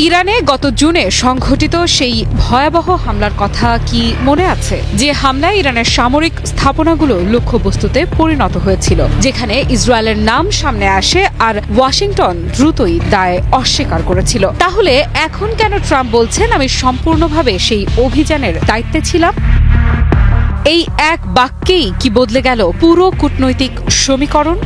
ইরানে গত জুনে সংঘটিত সেই ভয়াবহ হামলার কথা কি মনে আছে? যে হামলায় ইরানের সামরিক স্থাপনাগুলো লক্ষ্যবস্তুতে পরিণত হয়েছিল, যেখানে ইসরায়েলের নাম সামনে আসে আর ওয়াশিংটন দ্রুতই দায় অস্বীকার করেছিল। তাহলে এখন কেন ট্রাম্প বলছেন আমি সম্পূর্ণভাবে সেই অভিযানের দায়িত্বে ছিলাম? এই এক বাক্যেই কি বদলে গেল পুরো কূটনৈতিক সমীকরণ?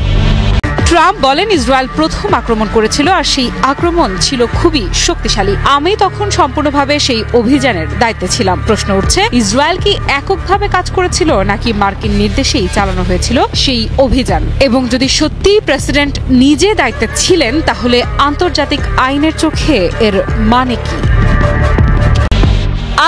ট্রাম্প বলেন ইসরায়েল প্রথম আক্রমণ করেছিল আর সেই আক্রমণ ছিল খুবই শক্তিশালী। আমি তখন সম্পূর্ণভাবে সেই অভিযানের দায়িত্বে ছিলাম। প্রশ্ন উঠছে, ইসরায়েল কি এককভাবে কাজ করেছিল নাকি মার্কিন নির্দেশেই চালানো হয়েছিল সেই অভিযান? এবং যদি সত্যি প্রেসিডেন্ট নিজে দায়িত্বে ছিলেন, তাহলে আন্তর্জাতিক আইনের চোখে এর মানে কি?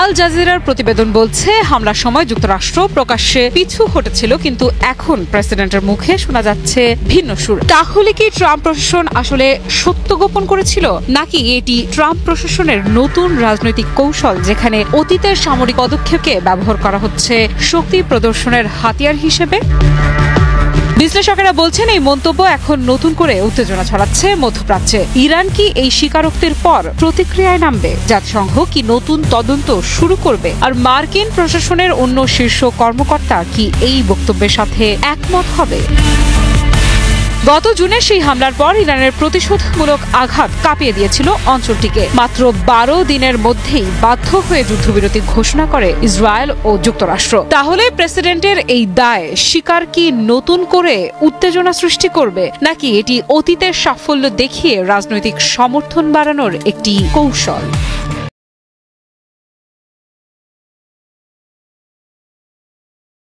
আল জাজিরার প্রতিবেদন বলছে হামলার সময় যুক্তরাষ্ট্র প্রকাশ্যে পিছু হটেছিল, কিন্তু এখন প্রেসিডেন্টের মুখে শোনা যাচ্ছে ভিন্ন সুর। তাহলে কি ট্রাম্প প্রশাসন আসলে সত্য গোপন করেছিল, নাকি এটি ট্রাম্প প্রশাসনের নতুন রাজনৈতিক কৌশল, যেখানে অতীতের সামরিক পদক্ষেপকে ব্যবহার করা হচ্ছে শক্তি প্রদর্শনের হাতিয়ার হিসেবে? বিশ্লেষকেরা বলছেন এই মন্তব্য এখন নতুন করে উত্তেজনা ছড়াচ্ছে মধ্যপ্রাচ্যে। ইরান কি এই স্বীকারোক্তির পর প্রতিক্রিয়ায় নামবে? জাতিসংঘ কি নতুন তদন্ত শুরু করবে? আর মার্কিন প্রশাসনের অন্য শীর্ষ কর্মকর্তা কি এই বক্তব্যের সাথে একমত হবে? গত জুনে সেই হামলার পর ইরানের প্রতিশোধমূলক আঘাত কাঁপিয়ে দিয়েছিল অঞ্চলটিকে। মাত্র 12 দিনের মধ্যেই বাধ্য হয়ে যুদ্ধবিরতি ঘোষণা করে ইসরায়েল ও যুক্তরাষ্ট্র। তাহলে প্রেসিডেন্টের এই দায় স্বীকার কি নতুন করে উত্তেজনা সৃষ্টি করবে, নাকি এটি অতীতের সাফল্য দেখিয়ে রাজনৈতিক সমর্থন বাড়ানোর একটি কৌশল?